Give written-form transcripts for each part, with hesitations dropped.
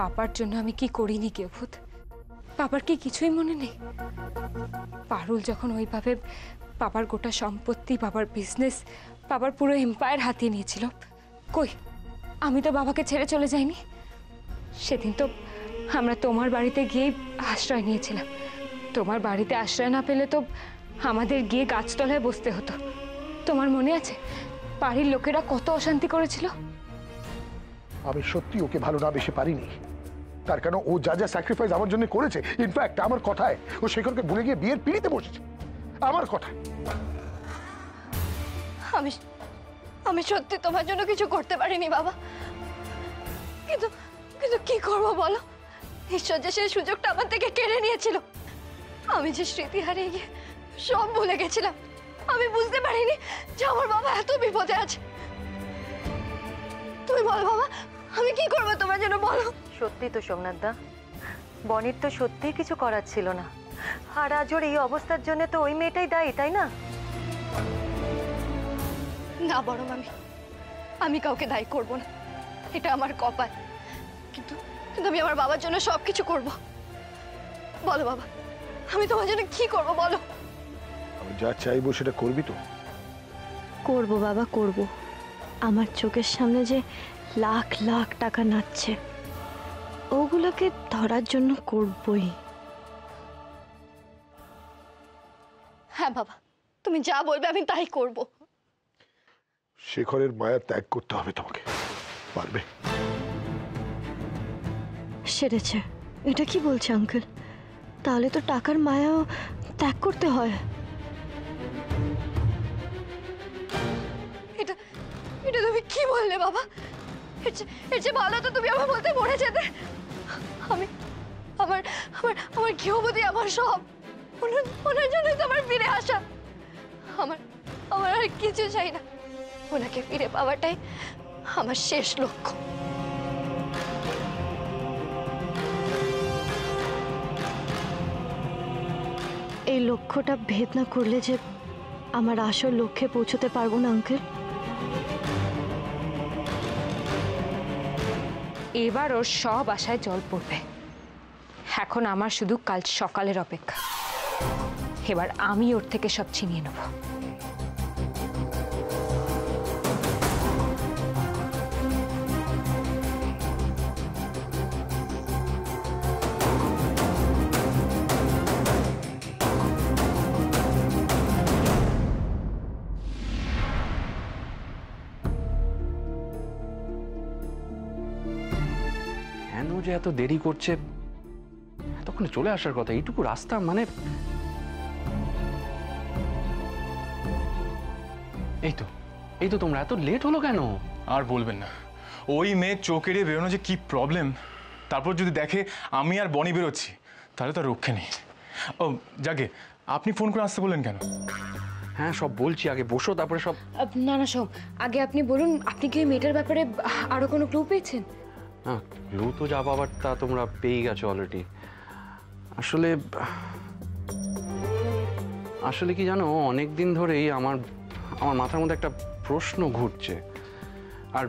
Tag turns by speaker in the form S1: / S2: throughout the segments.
S1: পাপার জন্য আমি কি করিনি কেভূত? পাপার কি কিছুই মনে নেই? পারুল যখন ওইভাবে পাপার গোটা সম্পত্তি, বাবার বিজনেস, বাবার পুরো এম্পায়ার হাতিয়ে নিয়েছিল, কই আমি তো বাবাকে ছেড়ে চলে যাইনি। সেদিন তো আমরা তোমার বাড়িতে গিয়ে আশ্রয় নিয়েছিলাম। তোমার বাড়িতে আশ্রয় না পেলে তো আমাদের গিয়ে গাছতলায় বসতে হতো। তোমার মনে আছে বাড়ির লোকেরা কত অশান্তি করেছিল?
S2: আমি সত্যি ওকে ভালো না বেশি পারিনি, তার কারণ ও যা যা স্যাক্রিফাইস আমার জন্য করেছে, ইনফ্যাক্ট আমার কথায় ও শেখরকে ভুলে গিয়ে বিয়ের পিড়িতে বসেছে আমার কথা।
S3: আমি সত্যি তোমার জন্য কিছু করতে পারিনি বাবা, কিন্তু কিন্তু কি করব বলো? ঈশ্বর যে সেই সুযোগটা আমার থেকে কেড়ে নিয়েছিল। আমি যে স্মৃতি হারিয়ে গিয়ে সব ভুলে গেছিলাম। আমি বুঝতে পারিনি যে আমার বাবা এত বিপদে আছে। তুমি বলো বাবা, আমি কি করবো তোমার জন্য বলো?
S4: সত্যি তো সোমনাথ দা, বনির তো সত্যিই কিছু করার ছিল না। আর আজ ওর এই অবস্থার জন্য তো ওই মেয়েটাই দায়ী, তাই না?
S3: না বড় মামি, আমি কাউকে দায়ী করব না, এটা আমার কপাল। কিন্তু কিন্তু আমি আমার বাবার জন্য সবকিছু করব। বলো বাবা, আমি তোমার জন্য কি করব বলো?
S2: আমি যা চাইবো সেটা করবি তো?
S5: করব বাবা, করব। আমার চোখের সামনে যে লাখ লাখ টাকা নাচছে, ওগুলোকে ধরার জন্য করবই।
S3: হ্যাঁ বাবা, তুমি যা বলবে আমি তাই করব।
S2: শেখরের মায়া ত্যাগ করতে হবে তোমাকে, পারবে?
S5: সেরেছে? এটা কি বলছে আঙ্কেল? তাহলে তো টাকার মায়াও ত্যাগ করতে হয়।
S3: এটা এটা তুমি কি বললে বাবা? এর চেয়ে ভালো তো তুমি আমার বলতে মরে যেতে। আমি আমার আমার আমার গৃহবধূ আমার সব, ওনার জন্যই তো আমার ফিরে আসা। আমার আমার আর কিছু চাই না, ওনাকে ফিরে পাওয়াটাই আমার শেষ লক্ষ্য।
S5: এই লক্ষ্যটা ভেদ না করলে যে আমার আসল লক্ষ্যে পৌঁছতে পারবো না আঙ্কেল।
S1: এবার ওর সব আশায় জল পড়বে। এখন আমার শুধু কাল সকালের অপেক্ষা। এবার আমি ওর থেকে সব ছিনিয়ে নেব।
S6: কেন যে এত দেরি করছে? তখন চলে আসার কথা, এইটুকু রাস্তা মানে। এই তো তোমরা এত লেট হলো কেন?
S7: আর বলবেন না, ওই মেয়ে চোখ এড়িয়ে বেরোনো যে কি প্রবলেম। তারপর যদি দেখে আমি আর বনি বেরোচ্ছি, তাহলে তো রক্ষে নেই। ও যাকে, আপনি ফোন করে আসতে বললেন কেন?
S6: হ্যাঁ সব বলছি, আগে বসো তারপরে সব।
S1: না না সোম, আগে আপনি বলুন, আপনি কি ওই মেয়েটার ব্যাপারে আরো কোনো ক্লু পেয়েছেন?
S6: না, ক্লু তো যা পাবার তা তোমরা পেয়ে গেছো অলরেডি। আসলে আসলে কি জানো, অনেক দিন ধরেই আমার মাথার মধ্যে একটা প্রশ্ন ঘুরছে। আর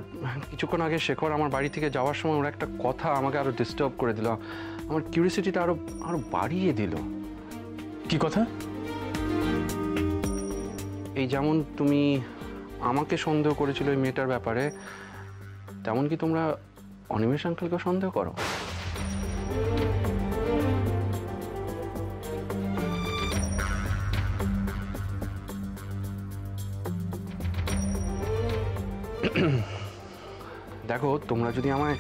S6: কিছুক্ষণ আগে শেখর আমার বাড়ি থেকে যাওয়ার সময় ওরা একটা কথা আমাকে আরো ডিস্টার্ব করে দিল, আমার কিউরিওসিটিটা আরো বাড়িয়ে দিল।
S7: কি কথা?
S6: এই যেমন তুমি আমাকে সন্দেহ করেছিল ওই মেয়েটার ব্যাপারে, তেমন কি তোমরা অনিমেষ আঙ্কেলকে সন্দেহ করো? দেখো, তোমরা যদি আমায়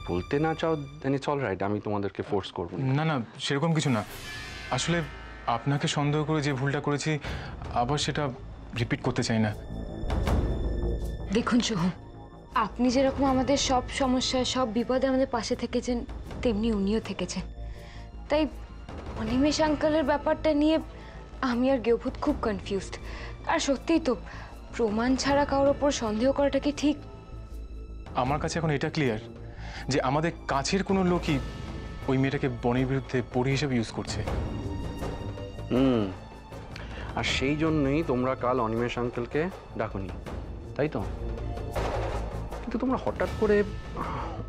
S6: বলতে না চাও দেন ইটস অল রাইট, আমি তোমাদেরকে ফোর্স করব
S7: না। না সেরকম কিছু না। আসলে আপনাকে সন্দেহ করে যে ভুলটা করেছি আবার সেটা রিপিট করতে চাই না।
S1: দেখুন সোহম, আপনি যেরকম আমাদের সব সমস্যায়, সব বিপদে আমাদের পাশে থেকেছেন, তেমনি উনিও থেকেছেন। তাই অনিমেষ আঙ্কেলের ব্যাপারটা নিয়ে আমি আর গেভূত খুব কনফিউজড। আর সত্যিই তো, প্রমাণ ছাড়া কারোর ওপর সন্দেহ করাটা কি ঠিক?
S7: আমার কাছে এখন এটা ক্লিয়ার যে আমাদের কাছের কোনো লোকই ওই মেয়েটাকে বনের বিরুদ্ধে পরি হিসেবে ইউজ করছে।
S6: আর সেই জন্যই তোমরা কাল অনিমেষ আঙ্কেলকে ডাকুনি, তাই তো? কিন্তু তোমরা হঠাৎ করে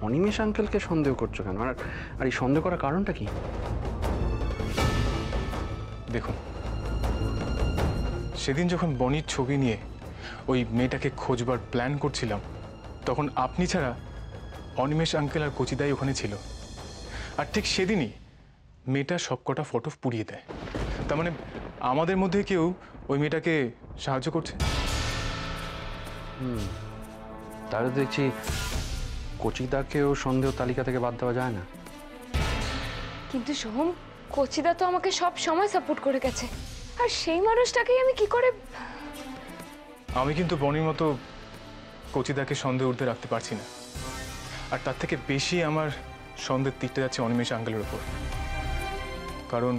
S6: অনিমেষ আঙ্কেলকে সন্দেহ করছো কেন? আর এই সন্দেহ করার কারণটা কি?
S7: দেখুন, সেদিন যখন বনির ছবি নিয়ে ওই মেয়েটাকে খোঁজবার প্ল্যান করছিলাম, তখন আপনি ছাড়া অনিমেষ আঙ্কেল আর কচিদাই ওখানে ছিল। আর ঠিক সেদিনই মেয়েটা সবকটা ফটো পুড়িয়ে দেয়। তার মানে আমাদের মধ্যে কেউ ওই মেয়েটাকে সাহায্য করছে।
S6: তাহলে দেখছি কচিদাকেও সন্দেহ তালিকা থেকে বাদ দেওয়া যায় না।
S1: কিন্তু সোহম, কচিদা তো আমাকে সব সময় সাপোর্ট করে গেছে, আর সেই মানুষটাকেই আমি কি করে...
S7: আমি কিন্তু বনির মতো কচিদাকে সন্দেহ উঠতে রাখতে পারছি না। আর তার থেকে বেশি আমার সন্দেহ তীরতে যাচ্ছে অনিমেষ আঙ্কেলের ওপর। কারণ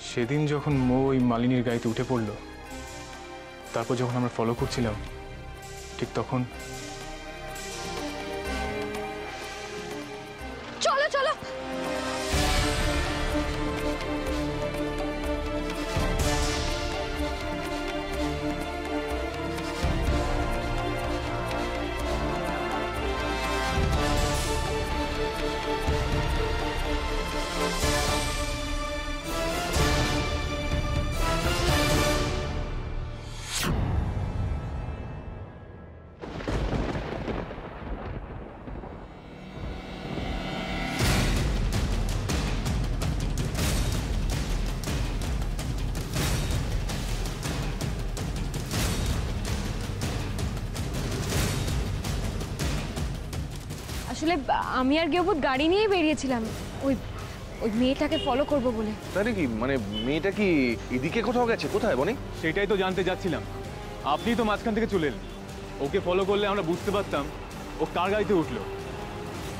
S7: সেদিন যখন মো ওই মালিনীর গাড়িতে উঠে পড়ল, তারপর যখন আমরা ফলো করছিলাম, ঠিক তখন
S3: চলো চলো।
S1: আসলে আমি আর গেবুত গাড়ি নিয়েই বেরিয়েছিলাম ওই ওই মেয়েটাকে ফলো করব বলে।
S8: তাই নাকি? মানে মেয়েটা কি এদিকে কোথাও গেছে? কোথায় বনি?
S7: সেটাই তো জানতে যাচ্ছিলাম। আপনি তো মাঝখান থেকে চলে এলেন। ওকে ফলো করলে আমরা বুঝতে পারতাম ও কার গাড়িতে উঠলো,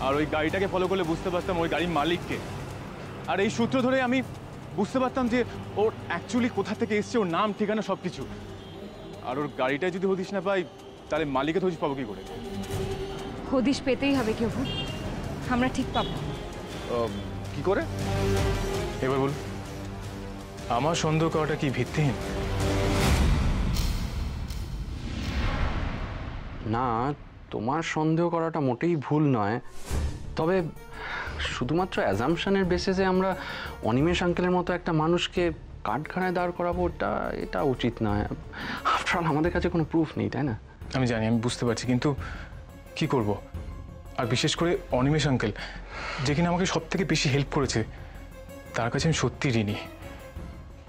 S7: আর ওই গাড়িটাকে ফলো করলে বুঝতে পারতাম ওই গাড়ির মালিককে। আর এই সূত্র ধরে আমি বুঝতে পারতাম যে ওর অ্যাকচুয়ালি কোথা থেকে এসছে, ওর নাম ঠিকানা সব কিছু। আর ওর গাড়িটায় যদি হদিশ না পাই, তাহলে মালিকের হদিশ পাবো কি করে?
S1: হদিশ পেতেই হবে গেবুত, আমরা ঠিক পাবো।
S8: কি করে?
S7: এবার বল, আমার সন্দেহ করাটা কি ভিত্তিহীন?
S6: না, তোমার সন্দেহ করাটা মোটেই ভুল নয়। তবে শুধুমাত্র অ্যাজাম্পশনের বেসিসে আমরা অনিমেষ আঙ্কেলের মতো একটা মানুষকে কাঠখানায় দাঁড় করাবো, এটা উচিত নয়। আফটার অল আমাদের কাছে কোনো প্রুফ নেই, তাই না?
S7: আমি জানি, আমি বুঝতে পারছি, কিন্তু কি করব? আর বিশেষ করে অনিমেষ আঙ্কেল, যে কিনা আমাকে সব থেকে বেশি হেল্প করেছে, তার কাছে আমি সত্যি ঋণী।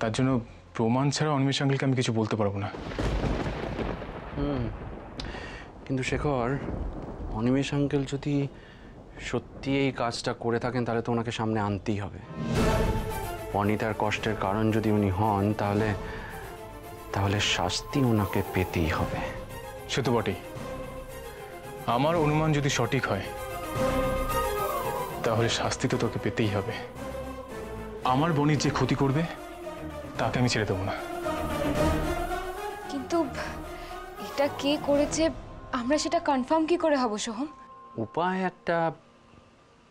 S7: তার জন্য প্রমাণ ছাড়া অনিমেষ আঙ্কেলকে আমি কিছু বলতে পারবো না।
S6: কিন্তু শেখর, অনিমেষ আঙ্কেল যদি সত্যি এই কাজটা করে থাকেন, তাহলে তো ওনাকে সামনে আনতেই হবে। অনিতার কষ্টের কারণ যদি উনি হন, তাহলে শাস্তি ওনাকে পেতেই হবে।
S7: সে তো বটেই। আমার অনুমান যদি সঠিক হয়, তাহলে শাস্তি তো তোকে পেতেই হবে। আমার বনির যে ক্ষতি করবে, তাকে আমি ছেড়ে দেবো না।
S1: কিন্তু এটা কে করেছে আমরা সেটা কনফার্ম কি করে হব সোহম?
S6: উপায়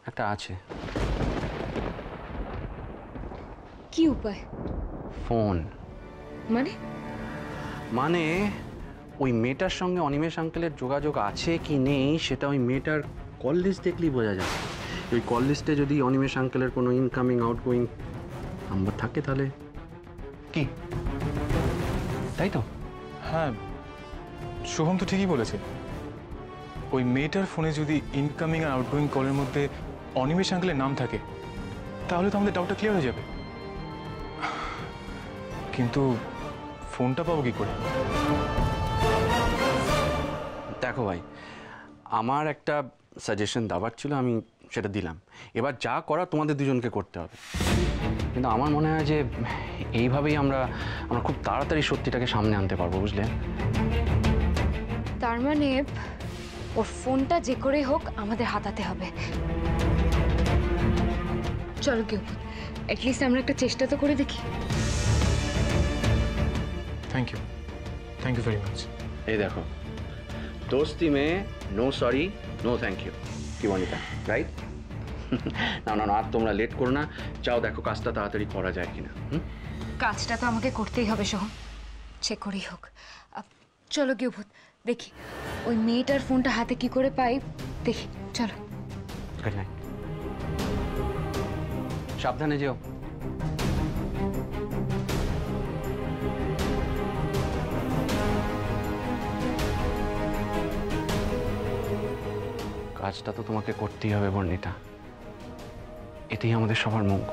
S6: একটা আছে।
S1: কি উপায়?
S6: ফোন।
S1: মানে
S6: ওই মেয়েটার সঙ্গে অনিমেষ আঙ্কেলের যোগাযোগ আছে কি নেই, সেটা ওই মেয়েটার কল লিস্ট দেখলেই বোঝা যায়। ওই কল লিস্টে যদি অনিমেষ আঙ্কেলের কোনো ইনকামিং আউটগোয়িং নাম্বার থাকে, তাহলে কি, তাই তো?
S7: হ্যাঁ, শুভম তো ঠিকই বলেছে। ওই মেয়েটার ফোনে যদি ইনকামিং আর আউটগোয়িং কলের মধ্যে অনিমেষ আঙ্কেলের নাম থাকে, তাহলে তো আমাদের ডাউটটা ক্লিয়ার হয়ে যাবে। কিন্তু ফোনটা পাবো কি করে?
S6: দেখো ভাই, আমার একটা সাজেশন দেওয়ার ছিল, আমি সেটা দিলাম। এবার যা করা তোমাদের দুজনকে করতে হবে। কিন্তু আমার মনে হয় যে এইভাবেই আমরা খুব তাড়াতাড়ি সত্যিটাকে সামনে আনতে পারবো, বুঝলে?
S1: তার মানে ওর ফোনটা যে করে হোক আমাদের হাতাতে হবে। চলো কেউ, অ্যাটলিস্ট আমরা একটা চেষ্টা তো করে দেখি।
S7: Thank you very much.
S6: এই দেখো, দোস্তি মে no sorry no thank you, কি বনিতা, রাইট? না, আর তোমরা লেট করো না, যাও দেখো কাজটা তাড়াতাড়ি করা যায় কিনা।
S1: কাজটা তো আমাকে করতেই হবে সোহম, সে করেই হোক। চলো গিয়ে ভূত, দেখি ওই মেয়েটার ফোনটা হাতে কি করে পাই দেখি। চলো।
S6: গুড নাইট, সাবধানে যেও। কাজটা তো তোমাকে করতেই হবে বর্ণিতা, এটাই আমাদের সবার মুখ।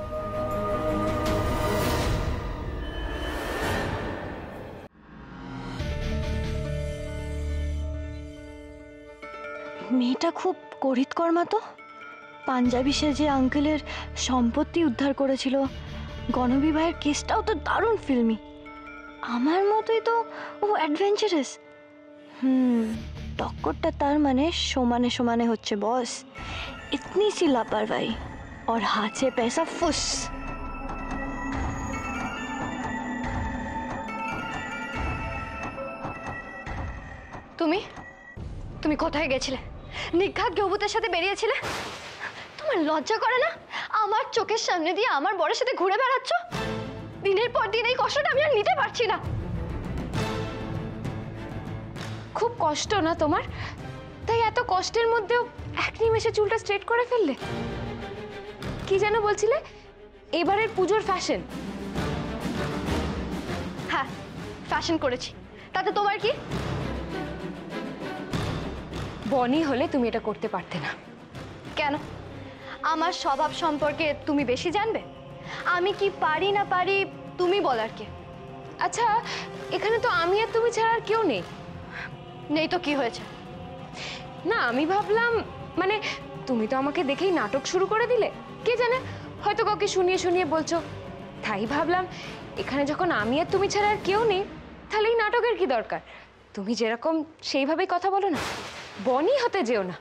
S5: মেয়েটা খুব করিতকর্মা তো। পাঞ্জাবি সেজে আঙ্কেলের সম্পত্তি উদ্ধার করেছিল। গণবিবাহের কেসটাও তো দারুণ ফিল্মি। আমার মতোই তো ও অ্যাডভেঞ্চারাস। টক্করটা তার মানে সমানে সমানে হচ্ছে বস। ইতনি সি লাপরवाही और हाथ से पैसा फुस।
S3: তুমি তুমি কোথায় গেছিলে? নিঘাত গৌবুতের সাথে বেরিয়েছিলে? তোমার লজ্জা করে না? আমার চোখের সামনে দিয়ে আমার বরের সাথে ঘুরে বেড়াচ্ছ। দিনের পর দিন এই কষ্টটা আমি আর নিতে পারছি না।
S1: খুব কষ্ট না তোমার? তাই এত কষ্টের মধ্যেও এক নিমেষে চুলটা স্ট্রেট করে ফেললে। কি যেন বলছিলে? এবারের পুজোর ফ্যাশন?
S3: হ্যাঁ, ফ্যাশন করেছি, তাতে তোমার কি?
S1: বনি হলে তুমি এটা করতে পারতে না।
S3: কেন? আমার স্বভাব সম্পর্কে তুমি বেশি জানবে? আমি কি পারি না পারি তুমি বলার কে?
S1: আচ্ছা, এখানে তো আমি আর তুমি ছাড়া আর কেউ নেই।
S3: নেই তো কি হয়েছে?
S1: না, আমি ভাবলাম মানে তুমি তো আমাকে দেখেই নাটক শুরু করে দিলে। কে জানে, হয়তো কাউকে শুনিয়ে শুনিয়ে বলছো। তাই ভাবলাম এখানে যখন আমি আর তুমি ছাড়া আর কেউ নেই, তাহলে এই নাটকের কি দরকার? তুমি যেরকম সেইভাবেই কথা বলো না। বনি হতে যেও না,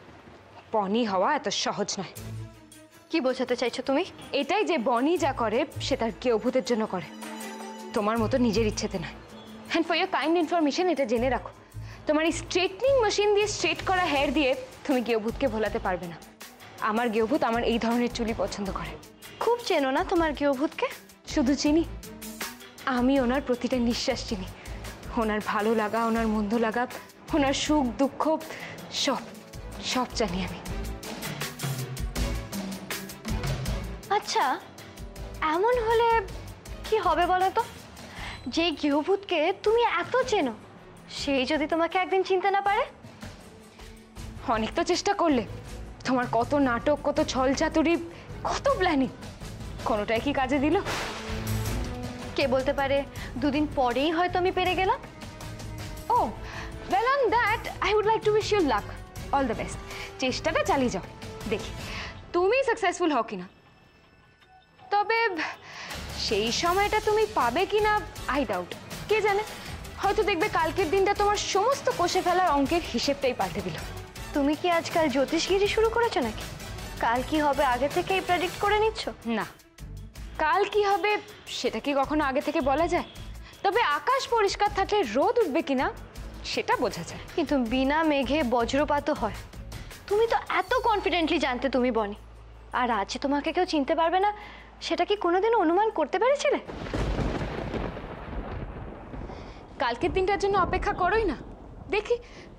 S1: বনি হওয়া এত সহজ নয়।
S3: কি বোঝাতে চাইছো তুমি?
S1: এটাই যে বনি যা করে সে তার গেউভূতের জন্য করে, তোমার মতো নিজের ইচ্ছেতে নয়। And for your kind information, এটা জেনে রাখো, তোমার এই স্ট্রেটনিং মেশিন দিয়ে স্ট্রেট করা হেয়ার দিয়ে তুমি গেউভূতকে ভোলাতে পারবে না। আমার গেউভূত আমার এই ধরনের চুলই পছন্দ করে।
S3: খুব চেনো না তোমার গেউভূতকে?
S1: শুধু চিনি, আমি ওনার প্রতিটা নিঃশ্বাস চিনি। ওনার ভালো লাগা, ওনার মন্দ লাগা, ওনার সুখ দুঃখ সব সব জানি আমি।
S3: আচ্ছা, এমন হলে কি হবে বলো তো? যে গৃহভূতকে তুমি এত চেনো, সেই যদি তোমাকে একদিন চিনতে না পারে?
S1: অনেক তো চেষ্টা করলে, তোমার কত নাটক, কত ছল চাতুরি, কত প্ল্যানিং, কোনোটাই কি কাজে দিল?
S3: কে বলতে পারে দুদিন পরেই হয়তো আমি পেরে গেলাম।
S1: Oh well, on that I would like to wish you luck, all the best. চেষ্টাটা চালিয়ে যাও, দেখি তুমি সাকসেসফুল হও কিনা। তবে সেই সময়টা তুমি পাবে কিনা আই ডাউট। কে জানে, হয়তো দেখবে কালকের দিনটা তোমার সমস্ত কষে ফেলার অঙ্কের হিসেবটাই পাল্টে দিল।
S3: তুমি কি আজকাল জ্যোতিষগিরি শুরু করেছো নাকি? কাল কি হবে আগে থেকেই প্রেডিক্ট করে নিচ্ছ?
S1: না, কাল কি হবে সেটা কি কখনো আগে থেকে বলা যায়? তবে আকাশ পরিষ্কার থাকলে রোদ উঠবে কিনা সেটা বোঝা যায়।
S3: কিন্তু বিনা মেঘে বজ্রপাতও হয়। তুমি তো এত কনফিডেন্টলি জানতে তুমি বনি, আর আজ তোমাকে কেউ চিনতে পারবে না, সেটা কি কোনোদিনও অনুমান করতে পেরেছিলে?
S1: কালকের দিনটার জন্য অপেক্ষা করোই না, দেখি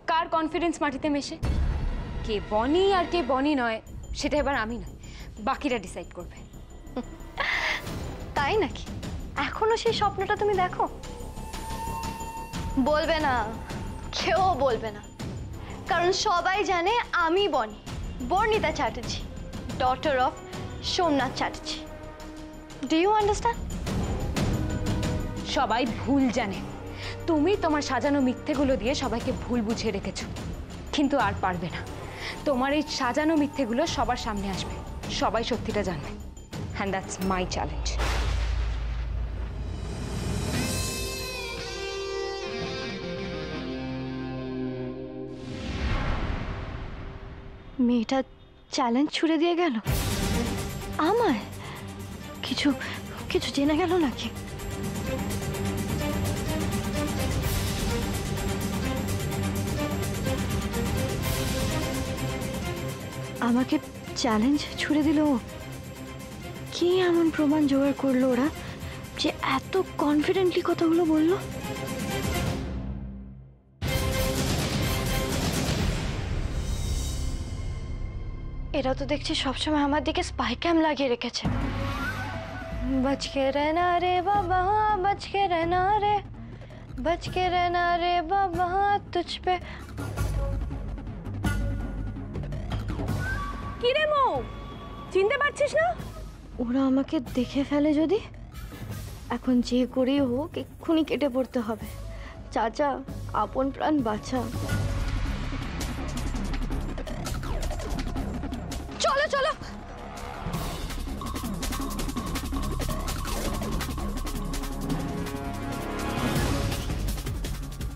S1: কার কনফিডেন্স মাটিতে মেশে। কে বনি আর কে বনি নয় সেটা এবার আমি নয়, বাকিরা ডিসাইড করবে।
S3: তাই নাকি? এখনো সেই স্বপ্নটা তুমি দেখো? বলবে না, কেউ বলবে না, কারণ সবাই জানে আমি Boni, Bornita Chatterjee, daughter of Somnath Chatterjee. Do you understand?
S1: সবাই ভুল জানে, তুমি তোমার সাজানো মিথ্যেগুলো দিয়ে সবাইকে ভুল বুঝিয়ে রেখেছো, কিন্তু আর পারবে না। তোমার এই সাজানো মিথ্যেগুলো সবার সামনে আসবে, সবাই সত্যিটা জানবে, অ্যান্ড দ্যাটস মাই চ্যালেঞ্জ।
S5: মেয়েটা চ্যালেঞ্জ ছুড়ে দিয়ে গেল আমায়। কিছু কিছু জেনে গেল নাকি? আমাকে চ্যালেঞ্জ ছুড়ে দিল ও। কি এমন প্রমাণ জোগাড় করলো ওরা যে এত কনফিডেন্টলি কথাগুলো বললো?
S3: এরা তো দেখছি সবসময় আমার দিকে স্পাই ক্যাম লাগিয়ে রেখেছে। बच के रहना रे बाबा, बच के रहना रे, बच के रहना रे बाबा तुझ पे।
S5: কি রে মৌ, চিনতে পারছিস না? ওরা আমাকে দেখে ফেলে যদি? এখন যে করেই হোক এক্ষুনি কেটে পড়তে হবে। চাচা, আপন প্রাণ বাঁচা।
S3: চলো চলো।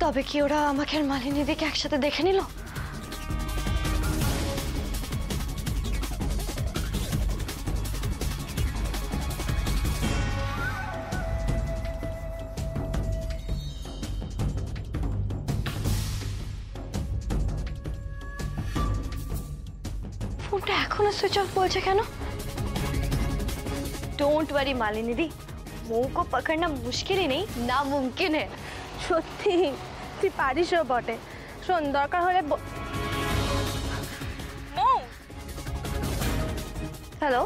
S3: তবে কি ওরা আমাকে আর মালিনী দিকে একসাথে দেখে নিল? ফোনটা এখনো সুইচ অফ বলছে কেন?
S5: डोंट वरी मालिनी दी, मऊ को पकड़ना मुश्किल ही नहीं
S3: নামুমকিন है।
S5: সত্যি তুই পারিসও বটে। শোন, দরকার হলে হ্যালো,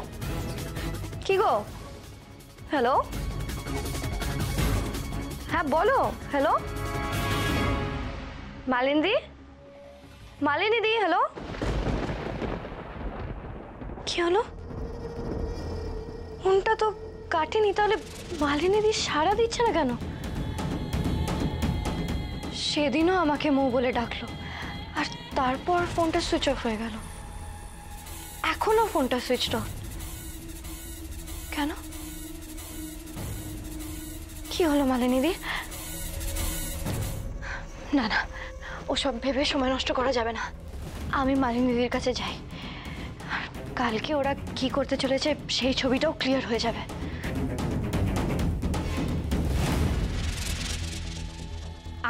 S5: কি গো? হ্যালো, হ্যাঁ বলো। হ্যালো মালিনী দি, হ্যালো।
S3: কি হলো? ফোনটা তো কাটেনি, তাহলে মালিনী দি সাড়া দিচ্ছে না কেন? সেদিনও আমাকে মৌ বলে ডাকলো, আর তারপর ফোনটা সুইচ অফ হয়ে গেল। এখনো ফোনটা সুইচ অফ কেন? কি হলো মালিনী দি? না না, ওসব ভেবে সময় নষ্ট করা যাবে না। আমি মালিনী দির কাছে যাই, আর কালকে ওরা কি করতে চলেছে সেই ছবিটাও ক্লিয়ার হয়ে যাবে।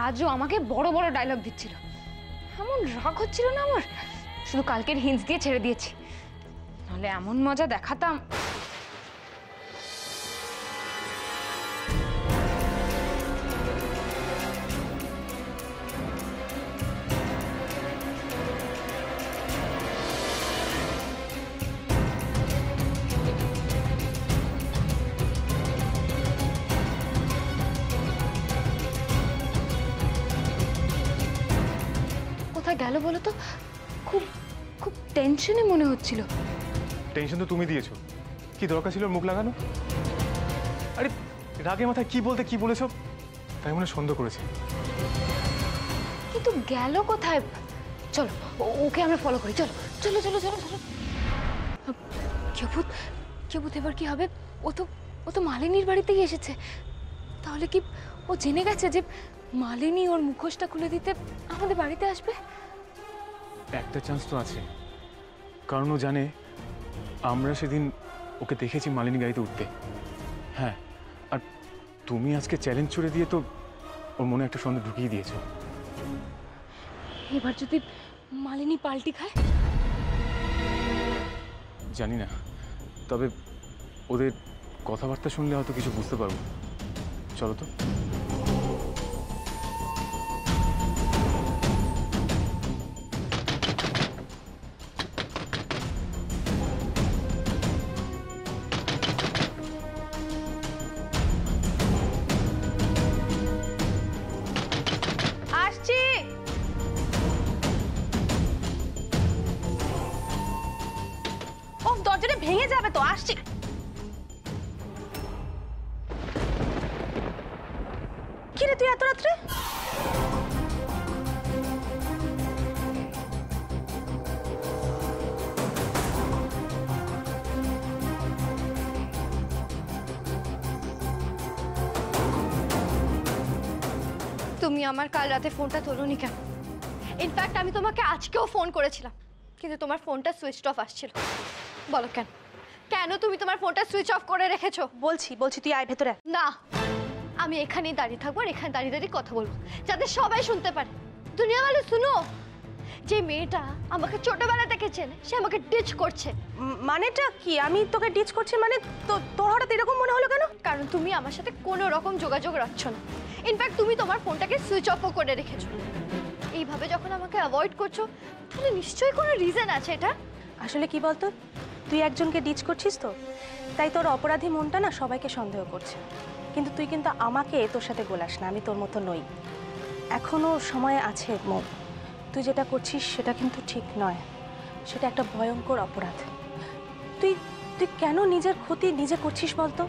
S1: আজও আমাকে বড় বড় ডায়লগ দিচ্ছিল, এমন রাগ হচ্ছিল না আমার, শুধু কালকের হিন্টস দিয়ে ছেড়ে দিয়েছি, নাহলে এমন মজা দেখাতাম। কোথায় গেল বলো তো? খুব খুব টেনশনে মনে হচ্ছিল।
S7: টেনশন তো তুমি দিয়েছো, কি দরকার ছিল মুখ লাগানো? আরে রাগে মাথায় কি বলতে কি বলেছো তাই মনে সন্দেহ করেছে।
S1: কিন্তু গেল কোথায়? চলো ওকে আমরা ফলো করি, চলো চলো চলো চলো চলো। কেবুত এবার কি হবে? ও তো মালিনীর বাড়িতেই এসেছে, তাহলে কি ও জেনে গেছে যে মালিনী ওর মুখোশটা খুলে দিতে আমাদের বাড়িতে আসবে?
S7: একটা চান্স তো আছে, কারণ ও জানে আমরা সেদিন ওকে দেখেছি মালিনী গাড়িতে উঠতে। হ্যাঁ, আর তুমি আজকে চ্যালেঞ্জ ছুড়ে দিয়ে তো ওর মনে একটা সন্দেহ ঢুকিয়ে দিয়েছো।
S1: এবার যদি মালিনী পাল্টি খায়?
S7: জানি না, তবে ওদের কথাবার্তা শুনলে হয়তো কিছু বুঝতে পারবো। চলো তো।
S5: আসছি। ও দরজাটা ভেঙে যাবে তো, আসছি। কি রে তুই এত রাত্রে?
S3: তুমি আমার কাল রাতে ফোনটা তোলোনি কেন? ইনফ্যাক্ট আমি তোমাকে আজকেও ফোন করেছিলাম, কিন্তু তোমার ফোনটা সুইচ অফ আসছিল। বলো কেন? কেন তুমি তোমার ফোনটা সুইচ অফ করে রেখেছো?
S5: বলছি তুই আয় ভেতরে।
S3: না, আমি এখানেই দাঁড়িয়ে থাকবো, আর এখানে দাঁড়িয়ে দাঁড়িয়ে কথা বলবো, যাতে সবাই শুনতে পারে। দুনিয়া ভালো শুনো, যে মেয়েটা আমাকে ছোটবেলা থেকে চেনে সে আমাকে ডিচ করছে।
S5: মানেটা কি? আমি তোকে ডিচ করছি মানে? তোর হঠাৎ এরকম মনে হলো কেন?
S3: কারণ তুমি আমার সাথে কোনো রকম যোগাযোগ রাখছো না। ইনফ্যাক্ট তুমি তোমার ফোনটাকে সুইচ অফও করে রেখেছো। এইভাবে যখন আমাকে অ্যাভয়েড করছো, তাহলে নিশ্চয়ই কোনো রিজন আছে এটা।
S9: আসলে কি বলতো, তুই একজনকে ডিচ করছিস তো, তাই তোর অপরাধী মনটা না সবাইকে সন্দেহ করছে। কিন্তু তুই কিন্তু আমাকে তোর সাথে গোলাস না, আমি তোর মতো নই। এখনো সময় আছে মৌ, তুই যেটা করছিস সেটা কিন্তু ঠিক নয়, সেটা একটা ভয়ঙ্কর অপরাধ। তুই তুই কেন নিজের ক্ষতি নিজে করছিস বলতো?